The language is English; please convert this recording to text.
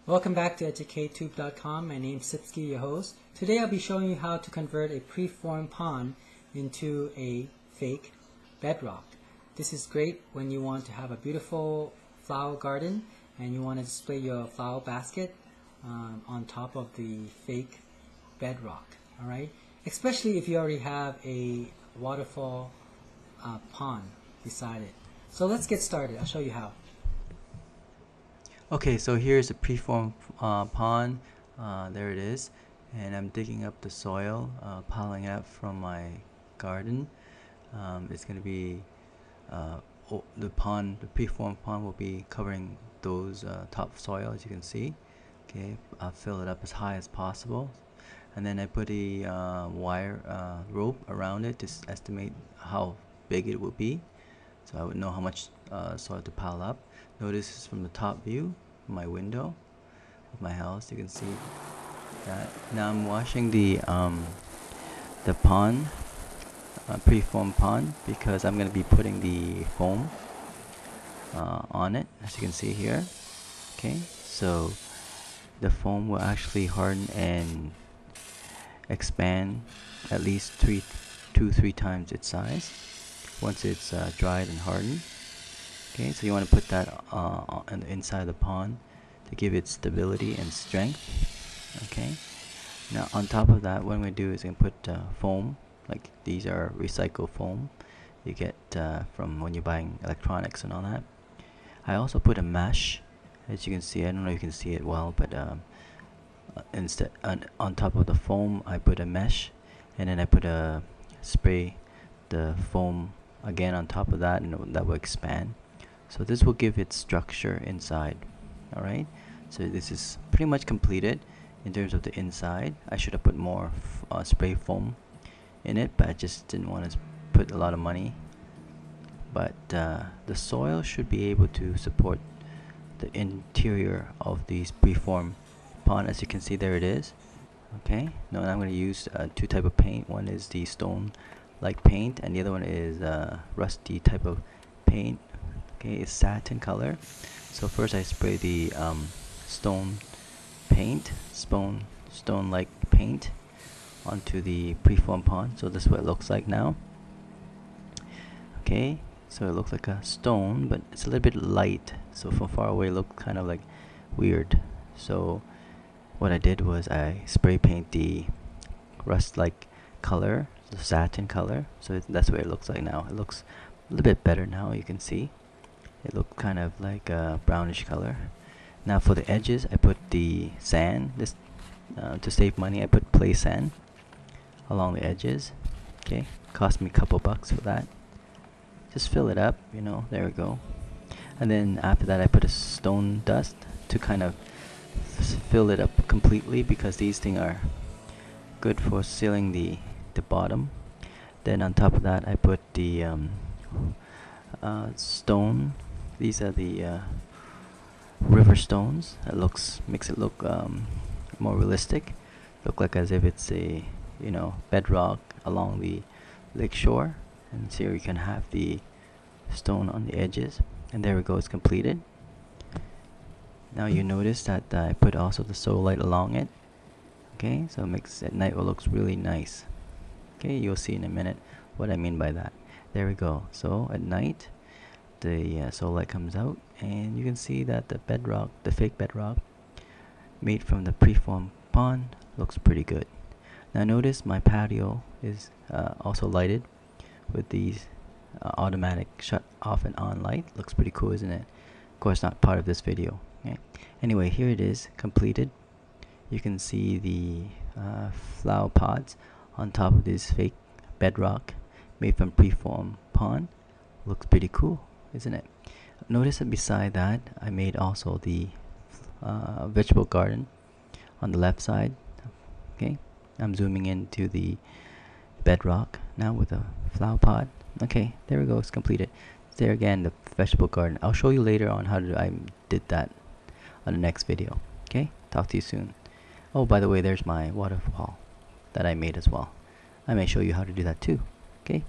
Welcome back to EducateTube.com. My name's Sipsky, your host. Today I'll be showing you how to convert a preformed pond into a fake bedrock. This is great when you want to have a beautiful flower garden and you want to display your flower basket on top of the fake bedrock. Alright? Especially if you already have a waterfall pond beside it. So let's get started. I'll show you how. Okay, so here's a preformed pond. There it is, and I'm digging up the soil, piling it up from my garden. It's going to be the preformed pond will be covering those topsoil, as you can see. Okay, I'll fill it up as high as possible, and then I put a wire rope around it to estimate how big it will be, so I would know how much soil to pile up. Notice this is from the top view, my window of my house. You can see that. Now I'm washing the pond, preformed pond, because I'm going to be putting the foam on it, as you can see here. Okay, so the foam will actually harden and expand at least 2-3 times its size once it's dried and hardened. Okay, so you want to put that on the inside of the pond to give it stability and strength. Okay, now on top of that, what I'm going to do is I'm going to put foam. Like, these are recycled foam you get from when you're buying electronics and all that. I also put a mesh, as you can see. I don't know if you can see it well, but instead on top of the foam I put a mesh, and then I put a spray the foam again on top of that, and that will expand. So this will give it structure inside. Alright, so this is pretty much completed in terms of the inside. I should have put more spray foam in it, but I just didn't want to put a lot of money. But the soil should be able to support the interior of these preformed pond. As you can see, there it is. Okay, now I'm going to use two type of paint. One is the stone like paint, and the other one is rusty type of paint. Okay, it's satin color. So first I spray the stone like paint onto the preformed pond. So this is what it looks like now. Okay, so it looks like a stone, but it's a little bit light, so from far away it looked kind of like weird. So what I did was I spray paint the rust like color, the satin color. So that's what it looks like now. It looks a little bit better now. You can see it looked kind of like a brownish color. Now for the edges, I put the sand. This to save money, I put play sand along the edges. Okay, cost me a couple bucks for that. Just fill it up, you know. There we go. And then after that, I put a stone dust to kind of fill it up completely, because these things are good for sealing the bottom. Then on top of that, I put the stone. These are the river stones. It makes it look more realistic. Look like as if it's a bedrock along the lake shore. And so you can have the stone on the edges. And there we go. It's completed. Now you notice that I put also the soul light along it. Okay, so it makes at night it looks really nice. Okay, you'll see in a minute what I mean by that. There we go. So at night, the soul light comes out, and you can see that the bedrock, the fake bedrock made from the preformed pond, looks pretty good. Now notice my patio is also lighted with these automatic shut off and on light. Looks pretty cool, isn't it? Of course, not part of this video. Okay. Anyway, here it is, completed. You can see the flower pots on top of this fake bedrock made from preformed pond. Looks pretty cool, isn't it? Notice that beside that, I made also the vegetable garden on the left side. Okay, I'm zooming into the bedrock now with a flower pot. Okay, there we go. It's completed. There again, the vegetable garden. I'll show you later on how I did that on the next video. Okay, talk to you soon. Oh, by the way, there's my waterfall that I made as well. I may show you how to do that too. Okay,